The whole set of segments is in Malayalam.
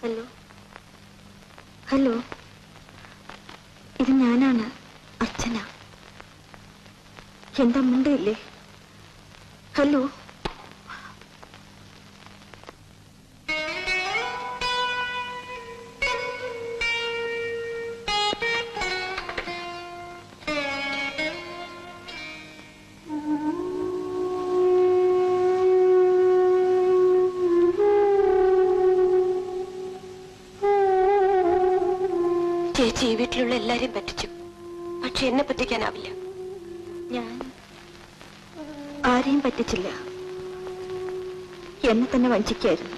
ഹലോ ഹലോ, ഇത് ഞാനാണ്, അർച്ചന. എന്താ മുണ്ടയില്ലേ? ഹലോ. ചേച്ചി ഈ വീട്ടിലുള്ള എല്ലാരെയും പറ്റിച്ചു, പക്ഷെ എന്നെ പറ്റിക്കാനാവില്ല. ഞാൻ ആരെയും പറ്റിച്ചില്ല, എന്നെ തന്നെ വഞ്ചിക്കായിരുന്നു.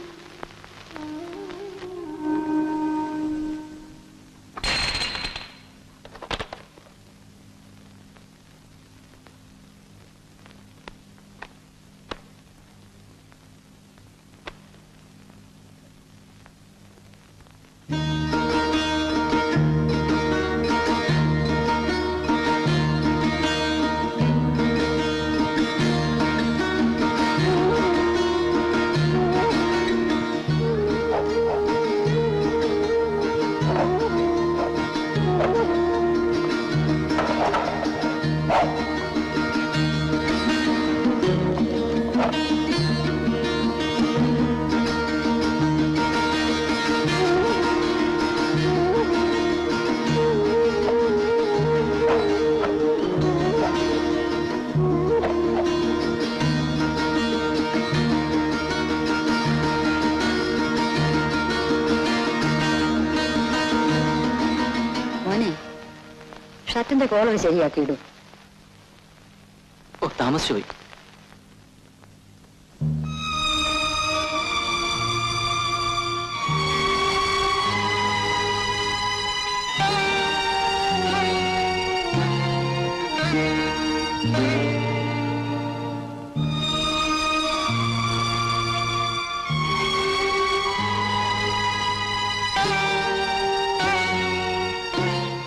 ഷർട്ടിന്റെ കോളർ ശരിയാക്കിയിടും. ഓ, താമസിച്ചു പോയി.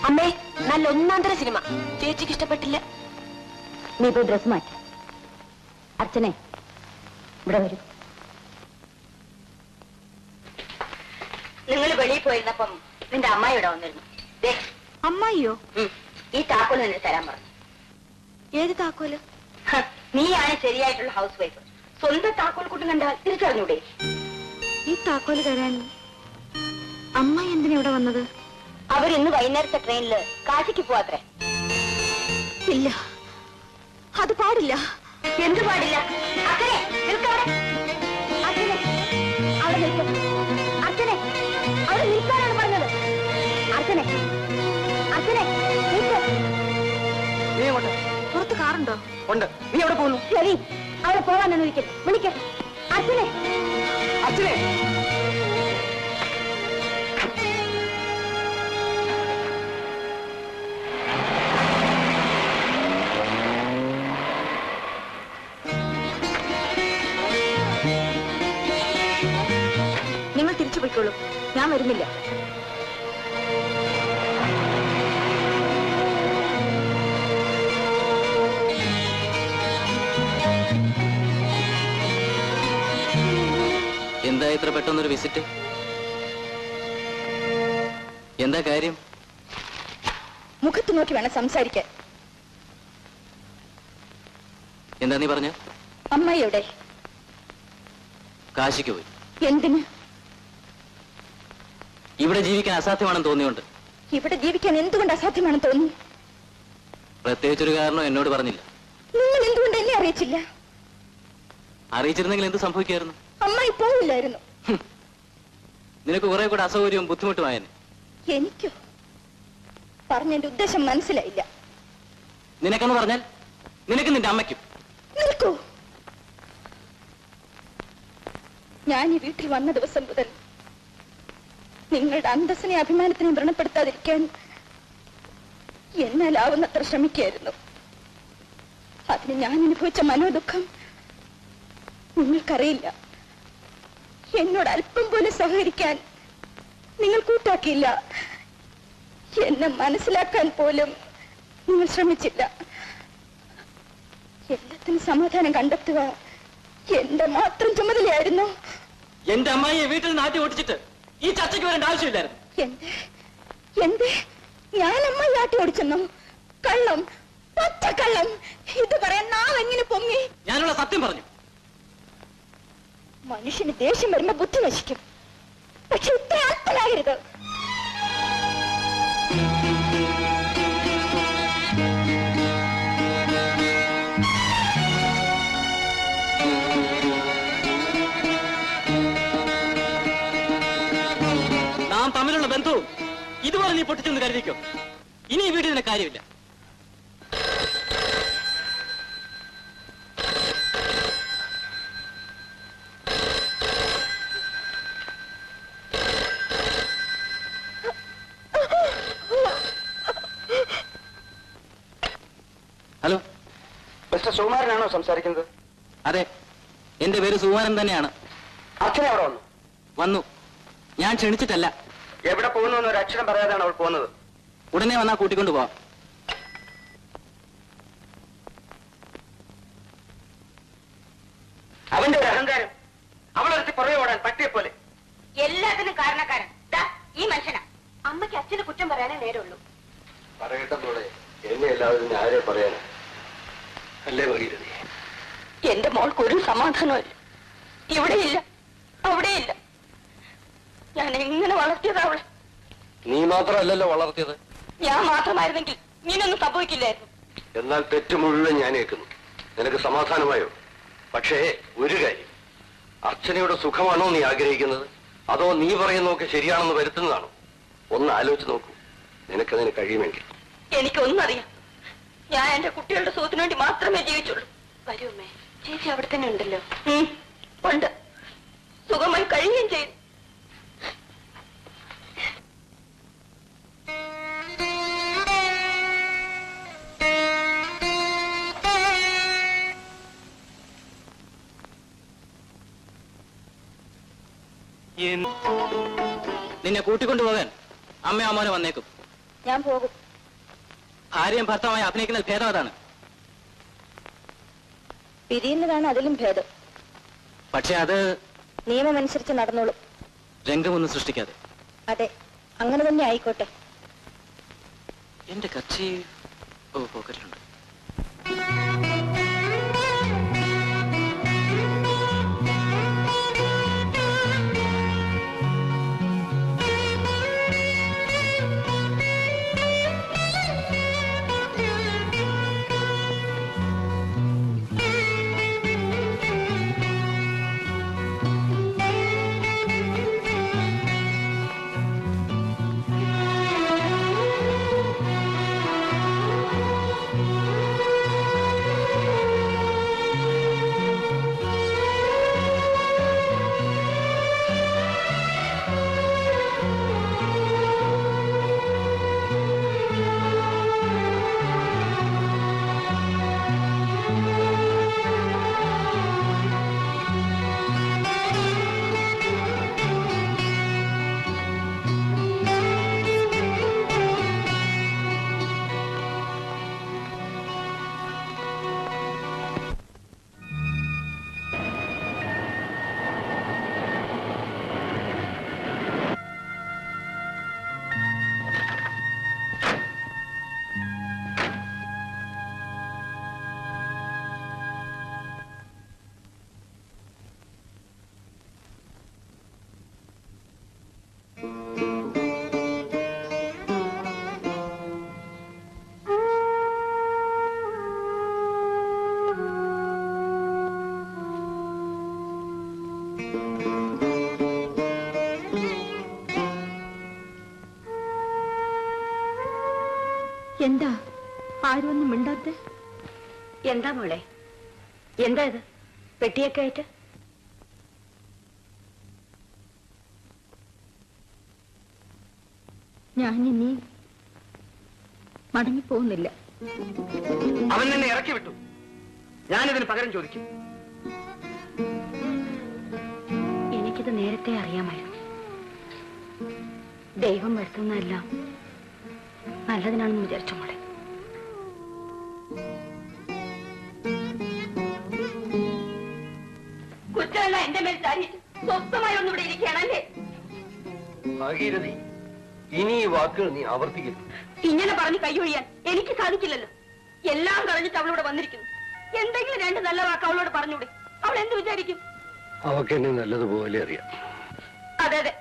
അമ്മേ, നല്ല ഒന്നാന്തര സിനിമ. ചേച്ചിക്ക് ഇഷ്ടപ്പെട്ടില്ല. നീ പോയി ഡ്രസ് മാറ്റി. അർച്ചനെ, ഇവിടെ വരൂ. നിങ്ങൾ വെളിയിൽ പോയിരുന്നപ്പം നിന്റെ അമ്മായി ഇവിടെ വന്നിരുന്നു. അമ്മായിയോ? ഈ താക്കോല് നിന്നെ തരാൻ പറഞ്ഞു. ഏത് താക്കോല്? നീയാണ് ശരിയായിട്ടുള്ള ഹൗസ് വൈഫ്. സ്വന്തം താക്കോൽ കൂട്ടും കണ്ടാൽ തിരിച്ചറിഞ്ഞൂടെ? ഈ താക്കോല് തരാൻ അമ്മായി എന്തിനാ ഇവിടെ വന്നത്? അവരിന്ന് വൈകുന്നേരത്തെ ട്രെയിനില് കാശിക്ക് പോവാത്രേ. ഇല്ല, അത് പാടില്ല. എന്ത് പാടില്ല? അച്ഛനെ നിൽക്കാതെ. അച്ഛനെ അവിടെ നിൽക്കും. അച്ഛനെ അവിടെ നിൽക്കാനാണ് പറഞ്ഞത്. അച്ഛനെ അച്ഛനെ പുറത്ത് കാറുണ്ടോ? ഉണ്ട്. നീ എവിടെ പോകുന്നു? ശരി, അവിടെ പോകാനൊന്നും ഒരിക്കൽ വിളിക്ക. അച്ഛനെ അച്ഛനെ നിങ്ങൾ തിരിച്ചു പോയിക്കോളൂ, ഞാൻ വരുന്നില്ല. എന്താ ഇത്ര പെട്ടെന്നൊരു വിസിറ്റ്? എന്താ കാര്യം? മുഖത്ത് നോക്കി വേണം സംസാരിക്കാൻ. എന്താ നീ പറഞ്ഞ? അമ്മായി എവിടെ? കാശിക്ക് പോയി. എന്തിന്? ഇവിടെ ജീവിക്കാൻ അസാധ്യമാണെന്ന് തോന്നിയോണ്ട്. ഇവിടെ ജീവിക്കാൻ എന്തുകൊണ്ട് അസാധ്യമാണെന്ന് തോന്നി? പ്രത്യേകിച്ചൊരു കാരണം എന്നോട് പറഞ്ഞില്ല. നിങ്ങൾ എന്തുകൊണ്ട് എന്നെ അറിയിച്ചില്ല? അറിയിച്ചിരുന്നെങ്കിൽ എന്ത് സംഭവിക്കായിരുന്നു? അമ്മായി പോവില്ലായിരുന്നു. നിനക്ക് കുറെ കൂടെ അസൗകര്യവും ബുദ്ധിമുട്ടുമായേനെ. എനിക്കോ? പറഞ്ഞതിന്റെ ഉദ്ദേശം മനസ്സിലായില്ല. നിനക്കെന്ന് പറഞ്ഞാൽ നിനക്ക് നിന്റെ അമ്മയ്ക്കും. നിൽക്കൂ. ഞാൻ ഈ വീട്ടിൽ വന്ന ദിവസം മുതൽ നിങ്ങളുടെ അന്തസ്സിനെ അഭിമാനത്തിനെ വ്രണപ്പെടുത്താതിരിക്കാൻ എന്നാലാവുന്നത്ര ശ്രമിക്കായിരുന്നു. അതിന് ഞാൻ അനുഭവിച്ച മനോദുഃഖം നിങ്ങൾക്കറിയില്ല. എന്നോട് അല്പം പോലും സഹകരിക്കാൻ നിങ്ങൾ കൂട്ടാക്കിയില്ല. എന്നെ മനസ്സിലാക്കാൻ പോലും നിങ്ങൾ ശ്രമിച്ചില്ല. എല്ലാത്തിനും സമാധാനം കണ്ടെത്തുക എന്റെ മാത്രം ചുമതലയായിരുന്നു. എന്റെ അമ്മായിയെ വീട്ടിൽ നാട്ടി ഓടിച്ചിട്ട് ഈ ചർച്ചയ്ക്ക് വരേണ്ട ആവശ്യമില്ലായിരുന്നു. എന്ത് ഞാൻ അമ്മ ആട്ടി ഓടിച്ചെന്നോ? കള്ളം, പച്ചക്കള്ളം. ഇത് പറയാൻ നാം എങ്ങനെ പൊങ്ങി? ഞാനുള്ള സത്യം പറഞ്ഞു. മനുഷ്യന് ദേഷ്യം വരുമ്പോ ബുദ്ധി നശിക്കും. പക്ഷെ ഇത്ര അർത്ഥനാകരുത്. നാം തമ്മിലുള്ള ബന്ധവും ഇതുപോലെ നീ പൊട്ടിച്ചെന്ന് കരുതിക്കോ. ഇനി ഈ വീട്ടിൽ ഇതിന് കാര്യമില്ല. ഹലോ, മിസ്റ്റർ സുകുമാരനാണോ സംസാരിക്കുന്നത്? അതെ, എന്റെ പേര് സുകുമാരൻ തന്നെയാണ്. അച്ഛനെ അവിടെ വന്നു? വന്നു. ഞാൻ ക്ഷണിച്ചിട്ടല്ല. എവിടെ പോകുന്നു എന്നൊരു അക്ഷരം പറയാതെയാണ് അവൾ പോകുന്നത്. ഉടനെ വന്നാ കൂട്ടിക്കൊണ്ടു പോവാം. അവന്റെ ഒരു അഹങ്കാരം, അവളെടുത്ത് പുറകെ ഓടാൻ പട്ടിയെ പോലെ. എല്ലാത്തിനും കാരണക്കാരൻ ഈ മനുഷ്യനാ. അമ്മയ്ക്ക് അച്ഛന് കുറ്റം പറയാനേ നേരമുള്ളൂ. പറയട്ടെ, എന്നെ എല്ലാവരും ആരെ പറയാനാ? അല്ലേ ഭഗീരഥി? എന്റെ മോൾക്ക് ഒരു സമാധാനമില്ല. ഇവിടെയില്ല, അവിടെയില്ല. ഞാൻ എങ്ങനെ വളർത്തിയത് അവളെ? നീ മാത്രമല്ലല്ലോ വളർത്തിയത്. ഞാൻ മാത്രമായിരുന്നെങ്കിൽ നീനൊന്നും സംഭവിക്കില്ലായിരുന്നു. എന്നാൽ തെറ്റ് മുഴുവൻ ഞാൻ ഏൽക്കുന്നു. നിനക്ക് സമാധാനമായോ? പക്ഷേ ഒരു കാര്യം, അർച്ചനയുടെ സുഖമാണോ നീ ആഗ്രഹിക്കുന്നത്, അതോ നീ പറയുന്നതൊക്കെ ശരിയാണെന്ന് വരുത്തുന്നതാണോ? ഒന്ന് ആലോചിച്ച് നോക്കൂ, നിനക്കതിന് കഴിയുമെങ്കിൽ. എനിക്കൊന്നറിയാം. ഞാൻ എന്റെ കുട്ടികളുടെ സുഖത്തിന് വേണ്ടി മാത്രമേ ജീവിച്ചുള്ളൂ. വരൂ അമ്മേ, ചേച്ചി അവിടെ തന്നെ ഉണ്ടല്ലോ. ഉണ്ട്, സുഖമായി കഴിയുകയും ചെയ്തു. നിന്നെ കൂട്ടിക്കൊണ്ടുപോകാൻ അമ്മ അമ്മോനെ വന്നേക്കും. ഞാൻ പോകും. ഭാര്യയും ഭർത്താവുമായി അഭിനയിക്കുന്ന ഭേദം അതാണ്. പിരിയുന്നതാണ് അതിലും ഭേദം. പക്ഷെ അത് നിയമമനുസരിച്ച് നടന്നോളൂ. രംഗമൊന്നും സൃഷ്ടിക്കാതെ. അതെ, അങ്ങനെ തന്നെ ആയിക്കോട്ടെ. എന്റെ കച്ചി പോക്കറ്റിലുണ്ട്. എന്താ ആരും ഒന്നും മിണ്ടാത്തെ? എന്താ മോളെ, എന്താ ഇത് പെട്ടിയൊക്കെ ആയിട്ട്? ഞാൻ ഇനി മടങ്ങിപ്പോകുന്നില്ല. അവൻ നിന്നെ ഇറക്കി വിട്ടു. ഞാനിതിന് പകരം ചോദിക്കും. എനിക്കിത് നേരത്തെ അറിയാമായിരുന്നു. ദൈവം വരുത്തുന്നതെല്ലാം നല്ലതിനാണെന്ന് വിചാരിച്ചു മോളെ. കുറ്റമല്ല എന്റെ മേൽ ചാരിയിട്ട് സ്വസ്ഥമായി ഒന്നിവിടെ ഇരിക്കുകയാണല്ലേ? ഭാഗീരഥി, ഇനി ഈ വാക്കുകൾ നീ ആവർത്തിക്കുന്നു. ഇങ്ങനെ പറഞ്ഞ് കൈയൊഴിയാൻ എനിക്ക് സാധിക്കില്ലല്ലോ. എല്ലാം കളഞ്ഞിട്ട് അവളോട് വന്നിരിക്കുന്നു. എന്തെങ്കിലും രണ്ട് നല്ല വാക്ക് അവളോട് പറഞ്ഞൂടെ? അവൾ എന്ത് വിചാരിക്കും? അവക്ക് എന്നെ നല്ലതുപോലെ അറിയാം. അതെ അതെ,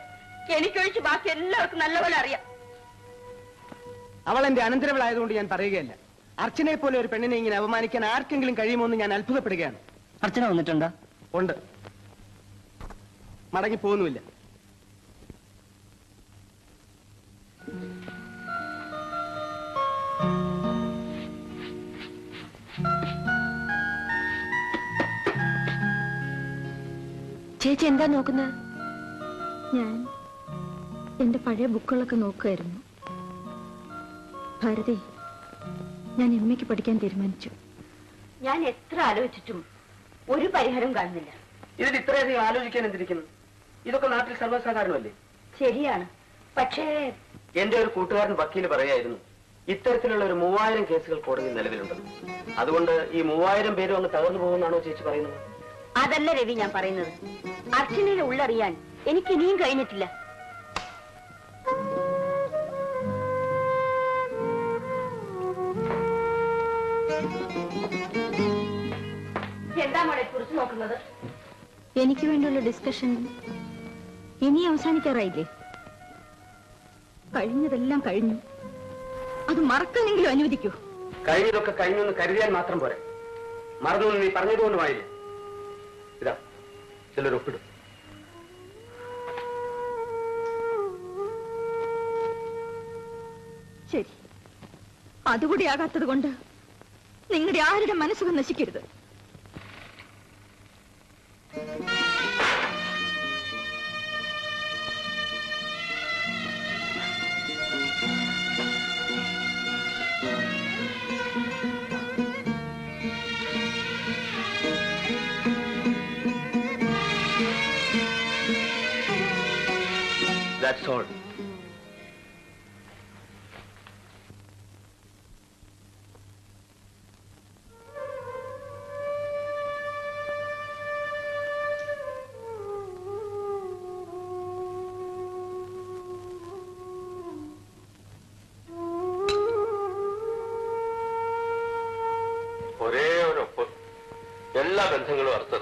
എനിക്കൊഴിച്ച് ബാക്കി എല്ലാവർക്കും നല്ലപോലെ അറിയാം. അവൾ എന്റെ അനന്തരവളായതുകൊണ്ട് ഞാൻ പറയുകയല്ല. അർച്ചനയെ പോലെ ഒരു പെണ്ണിനെ ഇങ്ങനെ അപമാനിക്കാൻ ആർക്കെങ്കിലും കഴിയുമോ എന്ന് ഞാൻ അത്ഭുതപ്പെടുകയാണ്. അർച്ചന വന്നിട്ടുണ്ടോ? ഉണ്ട്, മടങ്ങി പോകുന്നുമില്ല. ചേച്ചി എന്താ നോക്കുന്നത്? ഞാൻ എന്റെ പഴയ ബുക്കുകളൊക്കെ നോക്കുമായിരുന്നു. ഭാരതി, ഞാൻ MA പഠിക്കാൻ തീരുമാനിച്ചു. ഞാൻ എത്ര ആലോചിച്ചിട്ടും ഒരു പരിഹാരവും കാണുന്നില്ല. ഇതിൽ ഇത്രയധികം ആലോചിക്കാൻ എന്തിരിക്കുന്നു? ഇതൊക്കെ നാട്ടിൽ സർവ്വസാധാരണമല്ലേ? ശരിയാണ്, പക്ഷേ എന്റെ ഒരു കൂട്ടുകാരൻ വക്കീല് പറയായിരുന്നു, ഇത്തരത്തിലുള്ള ഒരു 3000 കേസുകൾ കോടതിയിൽ നിലവിലുണ്ടെന്ന്. അതുകൊണ്ട് ഈ 3000 പേരും അങ്ങ് തകർന്നു പോകുമെന്നാണോ ചേച്ചി പറയുന്നത്? അതല്ല രവി ഞാൻ പറയുന്നത്. അർച്ചനയുടെ ഉള്ളറിയാൻ എനിക്ക് ഇനിയും കഴിഞ്ഞിട്ടില്ല. എന്താ മോളെ കുറിച്ച് നോക്കുന്നത്? എനിക്ക് വേണ്ടിയുള്ള ഡിസ്കഷൻ ഇനി അവസാനിക്കാറായില്ലേ? കഴിഞ്ഞതെല്ലാം കഴിഞ്ഞു. അത് മറക്കാനെങ്കിലും അനുവദിക്കൂ. കഴിഞ്ഞതൊക്കെ കഴിഞ്ഞൊന്ന് കരുതിയാൽ മാത്രം പോരെ. മറന്നു നീ പറഞ്ഞതുകൊണ്ട് വായില്ലേ? ഇതാ ചിലർ ഒപ്പിടും. ശരി, അതുകൂടി ആകാത്തത് കൊണ്ട് നിങ്ങളുടെ ആരുടെ മനസ്സുകൾ നശിക്കരുത്. That's all. ഒരേ ഒരൊപ്പ്, എല്ലാ ബന്ധങ്ങളും അർത്ഥം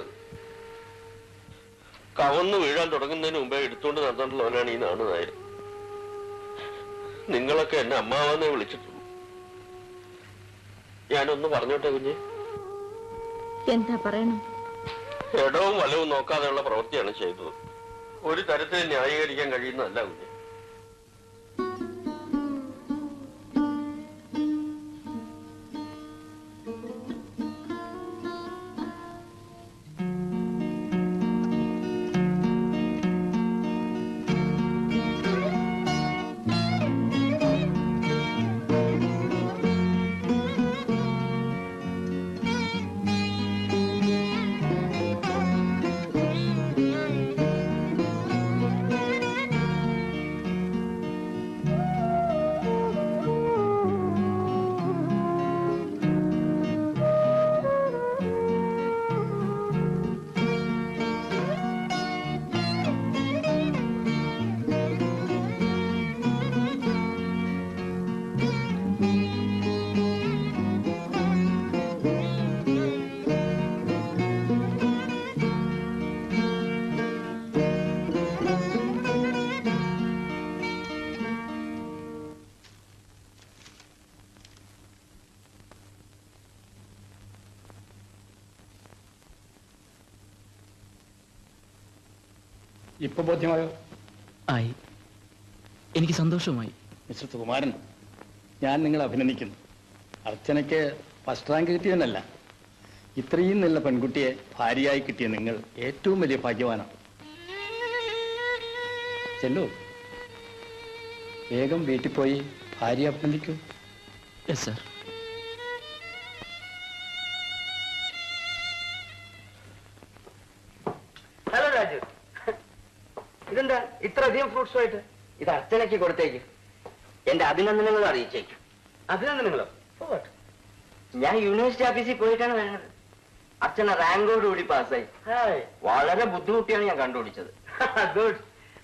കവന്നു വീഴാൻ തുടങ്ങുന്നതിന് മുമ്പേ എടുത്തുകൊണ്ട് നടന്നിട്ടുള്ളവനാണ് ഈ നാണ് നായർ. നിങ്ങളൊക്കെ എന്നെ അമ്മാവെന്നേ വിളിച്ചിട്ടുള്ളൂ. ഞാനൊന്ന് പറഞ്ഞോട്ടെ കുഞ്ഞെ? എന്താ പറയണം? ഇടവും വലവും നോക്കാതെയുള്ള പ്രവൃത്തിയാണ് ചെയ്തത്. ഒരു തരത്തിൽ ന്യായീകരിക്കാൻ കഴിയുന്നതല്ല കുഞ്ഞെ. ഇപ്പൊ ബോധ്യമായോ? ആയി, എനിക്ക് സന്തോഷമായി. മിസ്റ്റർ സുകുമാരൻ, ഞാൻ നിങ്ങളെ അഭിനന്ദിക്കുന്നു. അർച്ചനയ്ക്ക് ഫസ്റ്റ് റാങ്ക് കിട്ടിയെന്നല്ല, ഇത്രയും നല്ല പെൺകുട്ടിയെ ഭാര്യയായി കിട്ടിയ നിങ്ങൾ ഏറ്റവും വലിയ ഭാഗ്യവാനാണ്. ചെല്ലു, വേഗം വീട്ടിൽ പോയി ഭാര്യ അഭിനന്ദിക്കൂ. Yes sir. ഹലോ രാജു, ഇതെന്താ ഇത്രയധികം ഫ്രൂട്ട്സുമായിട്ട്? ഇത് അർച്ചനയ്ക്ക് കൊടുത്തേക്ക്. എന്റെ അഭിനന്ദനങ്ങൾ അറിയിച്ചേക്കും. അഭിനന്ദനങ്ങളോ? ഞാൻ യൂണിവേഴ്സിറ്റി ഓഫീസിൽ പോയിട്ടാണ് വരുന്നത്. അർച്ചന റാങ്കോടുകൂടി പാസ്സായി. ഹായ്, വളരെ ബുദ്ധിമുട്ടിയാണ് ഞാൻ കണ്ടുപിടിച്ചത്. Good,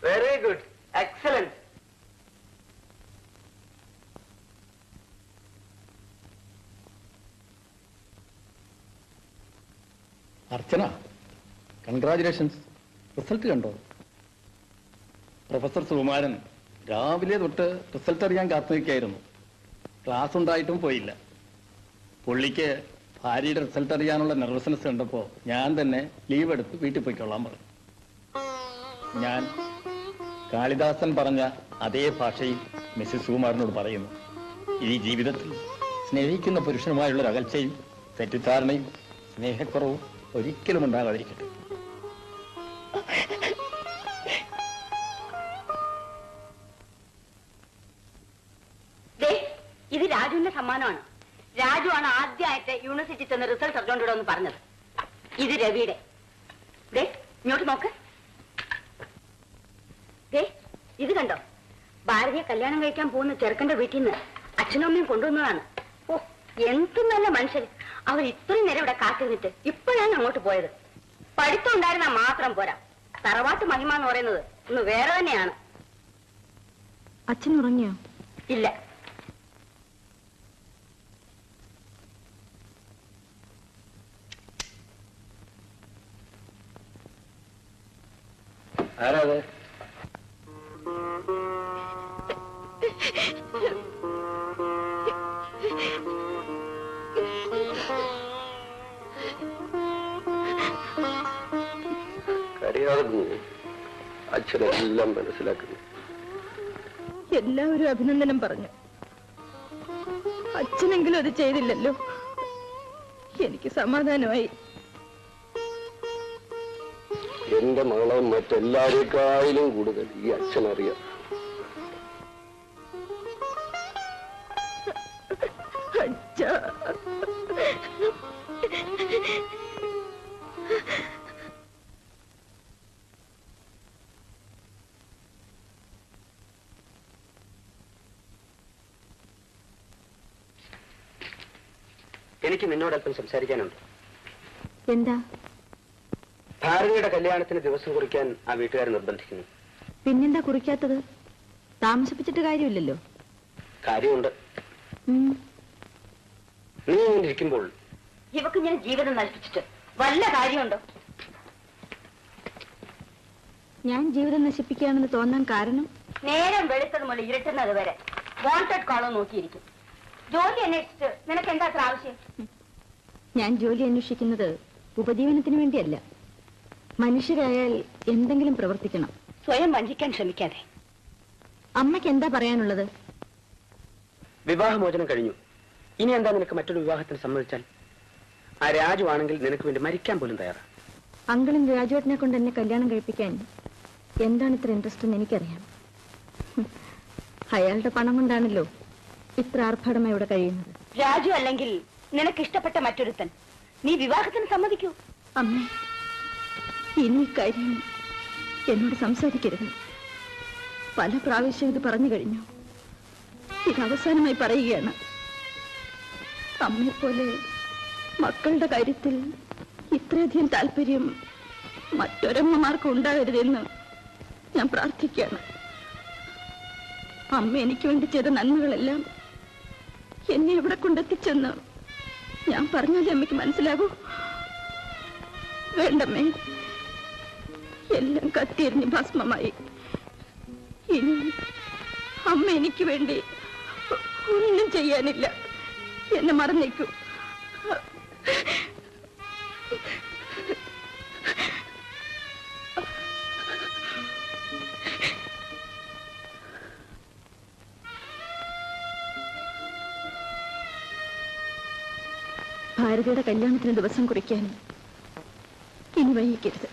very good, excellent. Archana, congratulations. Result കണ്ടോ? പ്രൊഫസർ സുകുമാരൻ രാവിലെ തൊട്ട് റിസൾട്ട് അറിയാൻ കാത്തു നിൽക്കുകയായിരുന്നു. ക്ലാസ് ഉണ്ടായിട്ടും പോയില്ല. പുള്ളിക്ക് ഭാര്യയുടെ റിസൾട്ട് അറിയാനുള്ള നെർവസ്നെസ് കണ്ടപ്പോൾ ഞാൻ തന്നെ ലീവ് എടുത്ത് വീട്ടിൽ പോയിക്കൊള്ളാൻ പറഞ്ഞു. ഞാൻ കാളിദാസൻ പറഞ്ഞ അതേ ഭാഷയിൽ മിസ്സിസ് സുകുമാരനോട് പറയുന്നു, ഈ ജീവിതത്തിൽ സ്നേഹിക്കുന്ന പുരുഷനുമായുള്ളൊരു അകൽച്ചയും തെറ്റിദ്ധാരണയും സ്നേഹക്കുറവും ഒരിക്കലും ഉണ്ടാകാതിരിക്കട്ടെ. ഇത് രാജുവിന്റെ സമ്മാനമാണ്. രാജുവാണ് ആദ്യമായിട്ട് യൂണിവേഴ്സിറ്റി ചെന്ന് റിസൾട്ട് അറിഞ്ഞോണ്ടിടന്ന് പറഞ്ഞത്. ഇത് രവിയുടെ. ഇങ്ങോട്ട് നോക്ക്. ഇത് കണ്ടോ? ഭാരതിയെ കല്യാണം കഴിക്കാൻ പോകുന്ന ചെറുക്കന്റെ വീട്ടിൽ നിന്ന് അച്ഛനും അമ്മയും കൊണ്ടുവന്നതാണ്. ഓ, എന്ത് നല്ല മനുഷ്യർ. അവർ ഇത്രയും നേരം ഇവിടെ കാത്തിരുന്നിട്ട് ഇപ്പോഴാണ് അങ്ങോട്ട് പോയത്. പഠിത്തം ഉണ്ടായിരുന്നാ മാത്രം പോരാ. തറവാട്ട് മഹിമ എന്ന് പറയുന്നത് ഒന്ന് വേറെ തന്നെയാണ്. അച്ഛൻ ഉറങ്ങിയോ? ഇല്ല. ആരാത്? കരയാതെ അച്ഛനെല്ലാം മനസ്സിലാക്കുന്നു. എല്ലാവരും അഭിനന്ദനം പറഞ്ഞു. അച്ഛനെങ്കിലും അത് ചെയ്തില്ലല്ലോ. എനിക്ക് സമാധാനമായി. എന്റെ മകളെ മറ്റെല്ലാവരെക്കാളും കൂടുതൽ ഈ അച്ഛനറിയാം. അച്ഛാ, എനിക്ക് നിന്നോട് അല്പം സംസാരിക്കാനുണ്ട്. എന്താ? ഭാരതിയുടെ കല്യാണത്തിന് ദിവസം കുറിക്കാൻ ആ വീട്ടുകാർ നിർബന്ധിക്കുന്നു. പിന്നെന്താ കുറിക്കാത്തത്? താമസിപ്പിച്ചിട്ട് കാര്യമില്ലല്ലോ. കാര്യമുണ്ട്. നീ ഇങ്ങനെ ഇരിക്കുമ്പോൾ ഇവക്ക് ഞാൻ ജീവിതം നശിപ്പിച്ചിട്ട് വല്ല കാര്യമുണ്ടോ? ഞാൻ ജീവിതം നശിപ്പിക്കുകയാണെന്ന് തോന്നാൻ കാരണം? നേരം വെളുത്തത് മുതൽ ഇരുട്ടുന്നത് വരെ വാണ്ടഡ് കോളോ നോക്കിയിരിക്കും. ജോലി അന്വേഷിച്ചിട്ട് നിനക്ക് എന്താ അത്ര ആവശ്യം? ഞാൻ ജോലി അന്വേഷിക്കുന്നത് ഉപജീവനത്തിന് വേണ്ടിയല്ല. മനുഷ്യരായാൽ എന്തെങ്കിലും പ്രവർത്തിക്കണം. സ്വയം വഞ്ചിക്കാൻ ശ്രമിക്കാതെ. അമ്മയ്ക്ക് എന്താ പറയാനുള്ളത്? വിവാഹമോചനം കഴിഞ്ഞു. ഇനി എന്താ നിനക്ക് മറ്റൊരു വിവാഹത്തിന് സമ്മതിച്ചാൽ? ആ രാജു ആണെങ്കിൽ നിനക്ക് വേണ്ടി മരിക്കാൻ പോലും തയ്യാറാണ്. അങ്കിളും രാജുവേട്ടനെ കൊണ്ട് എന്നെ കല്യാണം കഴിപ്പിക്കാൻ എന്താണ് ഇത്ര ഇൻട്രസ്റ്റ് എന്ന് എനിക്കറിയാം. അയാളുടെ പണം കൊണ്ടാണല്ലോ ഇത്ര ആർഭാടമായി ഇവിടെ കഴിയുന്നത്. രാജു അല്ലെങ്കിൽ നിനക്ക് ഇഷ്ടപ്പെട്ട മറ്റൊരുത്തൻ നീ വിവാഹത്തിന് സമ്മതിക്കൂ? അമ്മേ, ഇനി കാര്യം എന്നോട് സംസാരിക്കരുത്. പല പ്രാവശ്യം ഇത് പറഞ്ഞു കഴിഞ്ഞു. ഇത് അവസാനമായി പറയുകയാണ്. അമ്മയെപ്പോലെ മക്കളുടെ കാര്യത്തിൽ ഇത്രയധികം താല്പര്യം മറ്റൊരമ്മമാർക്കും ഉണ്ടാകരുതെന്ന് ഞാൻ പ്രാർത്ഥിക്കുകയാണ്. അമ്മ എനിക്ക് വേണ്ടി ചെയ്ത നന്മകളെല്ലാം എന്നെ ഇവിടെ കൊണ്ടെത്തിച്ചെന്ന് ഞാൻ പറഞ്ഞാലേ അമ്മയ്ക്ക് മനസ്സിലാകൂ. വേണ്ടമ്മേ, എല്ലാം കത്തിയെറിഞ്ഞ് ഭസ്മമായി. ഇനി അമ്മ എനിക്ക് വേണ്ടി ഒന്നും ചെയ്യാനില്ല. എന്നെ മറന്നേക്കൂ. ഭാരതിയുടെ കല്യാണത്തിന് ദിവസം കുറിക്കാൻ ഇനി വൈകിക്കരുത്.